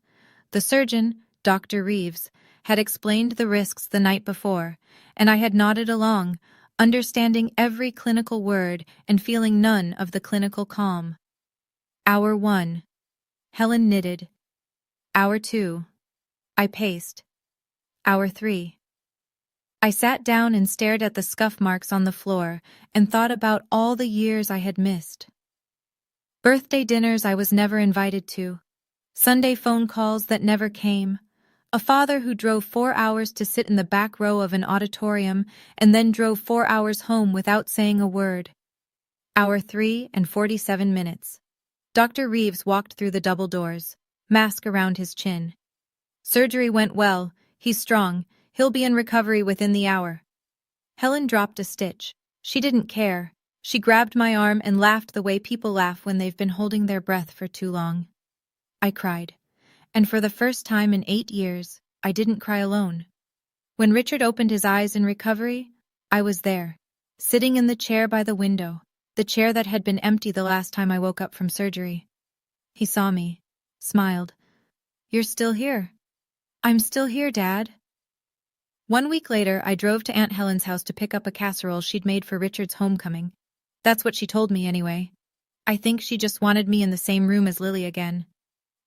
A: The surgeon, Dr. Reeves, had explained the risks the night before, and I had nodded along, understanding every clinical word and feeling none of the clinical calm. Hour 1. Helen knitted. Hour 2. I paced. Hour 3. I sat down and stared at the scuff marks on the floor and thought about all the years I had missed. Birthday dinners I was never invited to. Sunday phone calls that never came. A father who drove 4 hours to sit in the back row of an auditorium and then drove 4 hours home without saying a word. Hour 3 and 47 minutes. Dr. Reeves walked through the double doors, mask around his chin. Surgery went well. He's strong. He'll be in recovery within the hour. Helen dropped a stitch. She didn't care. She grabbed my arm and laughed the way people laugh when they've been holding their breath for too long. I cried. And for the first time in 8 years, I didn't cry alone. When Richard opened his eyes in recovery, I was there, sitting in the chair by the window, the chair that had been empty the last time I woke up from surgery. He saw me, smiled. "You're still here." "I'm still here, Dad." 1 week later, I drove to Aunt Helen's house to pick up a casserole she'd made for Richard's homecoming. That's what she told me anyway. I think she just wanted me in the same room as Lily again.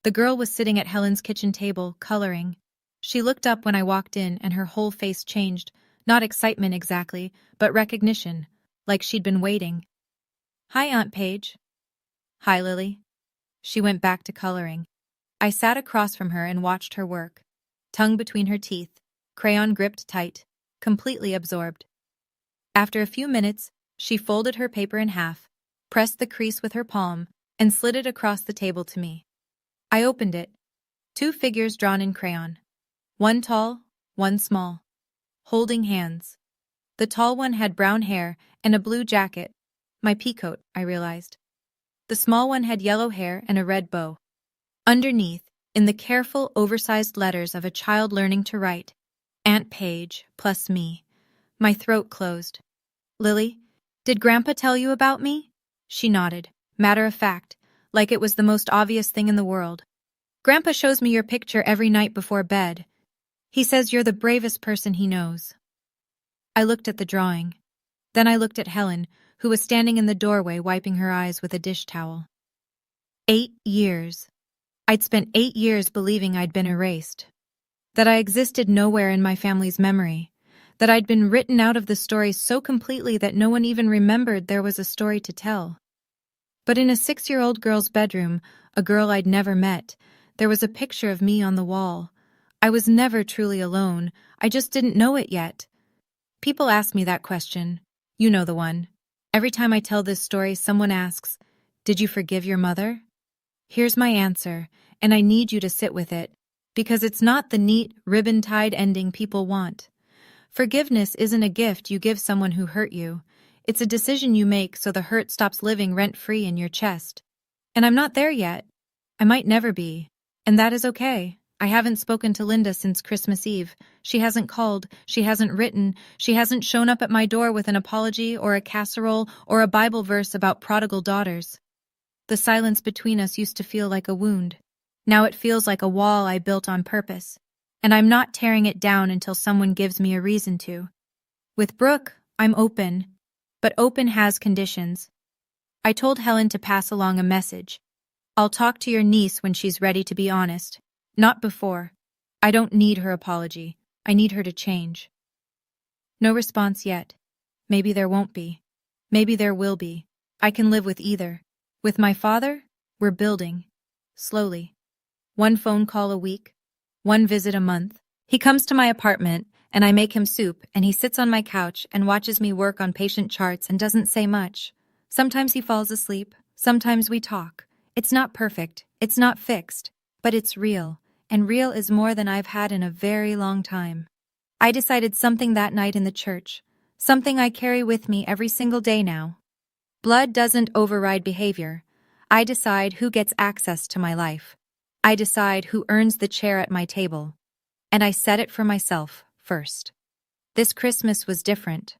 A: The girl was sitting at Helen's kitchen table, coloring. She looked up when I walked in, and her whole face changed. Not excitement exactly, but recognition, like she'd been waiting. "Hi, Aunt Paige." "Hi, Lily." She went back to coloring. I sat across from her and watched her work. Tongue between her teeth, crayon gripped tight, completely absorbed. After a few minutes, she folded her paper in half, pressed the crease with her palm, and slid it across the table to me. I opened it. 2 figures drawn in crayon. One tall, one small. Holding hands. The tall one had brown hair and a blue jacket. My peacoat, I realized. The small one had yellow hair and a red bow. Underneath, in the careful, oversized letters of a child learning to write, Aunt Paige plus me. My throat closed. Lily, did Grandpa tell you about me? She nodded, matter of fact, like it was the most obvious thing in the world. Grandpa shows me your picture every night before bed. He says you're the bravest person he knows. I looked at the drawing. Then I looked at Helen, who was standing in the doorway wiping her eyes with a dish towel. 8 years. I'd spent 8 years believing I'd been erased. That I existed nowhere in my family's memory. That I'd been written out of the story so completely that no one even remembered there was a story to tell. But in a 6-year-old girl's bedroom, a girl I'd never met, there was a picture of me on the wall. I was never truly alone. I just didn't know it yet. People ask me that question. You know the one. Every time I tell this story, someone asks, "Did you forgive your mother?" Here's my answer, and I need you to sit with it, because it's not the neat, ribbon-tied ending people want. Forgiveness isn't a gift you give someone who hurt you. It's a decision you make so the hurt stops living rent-free in your chest. And I'm not there yet. I might never be. And that is okay. I haven't spoken to Linda since Christmas Eve. She hasn't called, she hasn't written, she hasn't shown up at my door with an apology or a casserole or a Bible verse about prodigal daughters. The silence between us used to feel like a wound. Now it feels like a wall I built on purpose. And I'm not tearing it down until someone gives me a reason to. With Brooke, I'm open. But open has conditions. I told Helen to pass along a message. I'll talk to your niece when she's ready to be honest. Not before. I don't need her apology. I need her to change. No response yet. Maybe there won't be. Maybe there will be. I can live with either. With my father, we're building. Slowly. 1 phone call a week. 1 visit a month. He comes to my apartment, and I make him soup, and he sits on my couch and watches me work on patient charts and doesn't say much. Sometimes he falls asleep. Sometimes we talk. It's not perfect. It's not fixed. But it's real. And real is more than I've had in a very long time. I decided something that night in the church, something I carry with me every single day now. Blood doesn't override behavior. I decide who gets access to my life. I decide who earns the chair at my table. And I set it for myself first. This Christmas was different.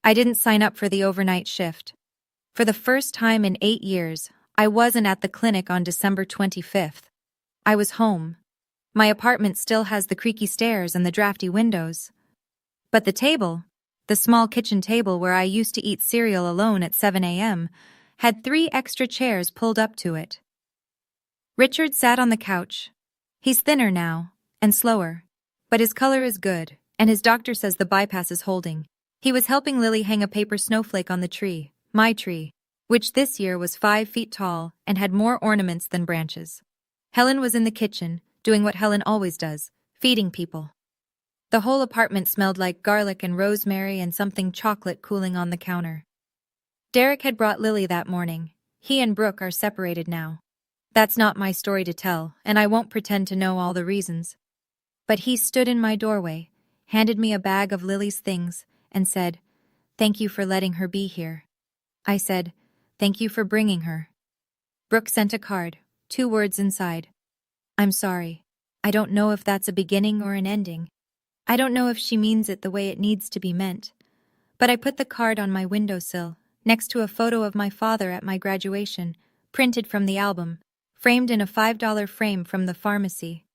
A: I didn't sign up for the overnight shift. For the first time in 8 years, I wasn't at the clinic on December 25th. I was home. My apartment still has the creaky stairs and the drafty windows. But the table, the small kitchen table where I used to eat cereal alone at 7 a.m., had 3 extra chairs pulled up to it. Richard sat on the couch. He's thinner now, and slower. But his color is good, and his doctor says the bypass is holding. He was helping Lily hang a paper snowflake on the tree, my tree, which this year was 5 feet tall and had more ornaments than branches. Helen was in the kitchen, doing what Helen always does, feeding people. The whole apartment smelled like garlic and rosemary and something chocolate cooling on the counter. Derek had brought Lily that morning. He and Brooke are separated now. That's not my story to tell, and I won't pretend to know all the reasons. But he stood in my doorway, handed me a bag of Lily's things, and said, "Thank you for letting her be here." I said, "Thank you for bringing her." Brooke sent a card, 2 words inside. "I'm sorry. I don't know if that's a beginning or an ending. I don't know if she means it the way it needs to be meant. But I put the card on my windowsill, next to a photo of my father at my graduation, printed from the album, framed in a $5 frame from the pharmacy.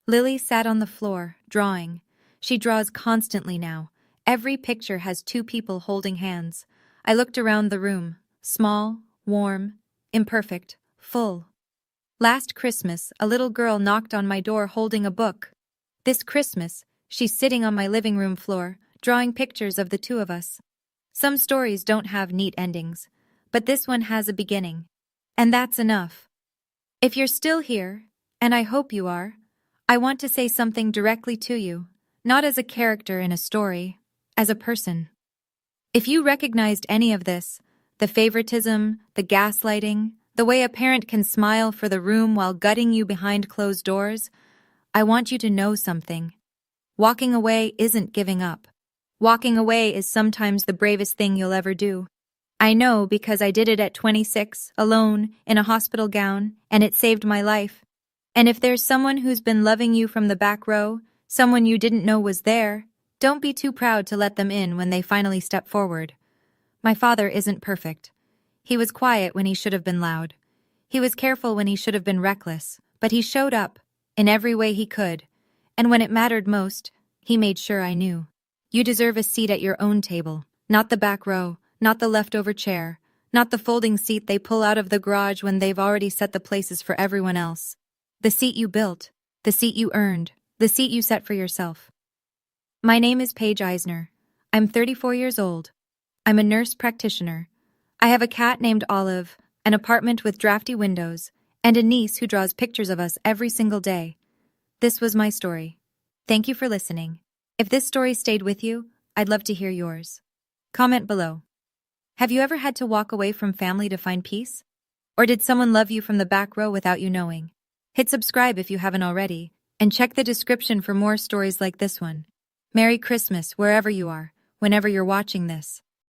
A: Lily sat on the floor, drawing. She draws constantly now. Every picture has 2 people holding hands. I looked around the room, small, warm, imperfect, full. Last Christmas, a little girl knocked on my door holding a book. This Christmas, she's sitting on my living room floor, drawing pictures of the 2 of us. Some stories don't have neat endings, but this one has a beginning. And that's enough. If you're still here, and I hope you are, I want to say something directly to you, not as a character in a story, as a person. If you recognized any of this, the favoritism, the gaslighting, the way a parent can smile for the room while gutting you behind closed doors, I want you to know something. Walking away isn't giving up. Walking away is sometimes the bravest thing you'll ever do. I know because I did it at 26, alone, in a hospital gown, and it saved my life. And if there's someone who's been loving you from the back row, someone you didn't know was there, don't be too proud to let them in when they finally step forward. My father isn't perfect. He was quiet when he should have been loud. He was careful when he should have been reckless, but he showed up, in every way he could, and when it mattered most, he made sure I knew. You deserve a seat at your own table, not the back row, not the leftover chair, not the folding seat they pull out of the garage when they've already set the places for everyone else. The seat you built, the seat you earned, the seat you set for yourself. My name is Paige Eisner. I'm 34 years old. I'm a nurse practitioner. I have a cat named Olive, an apartment with drafty windows, and a niece who draws pictures of us every single day. This was my story. Thank you for listening. If this story stayed with you, I'd love to hear yours. Comment below. Have you ever had to walk away from family to find peace? Or did someone love you from the back row without you knowing? Hit subscribe if you haven't already, and check the description for more stories like this one. Merry Christmas wherever you are, whenever you're watching this.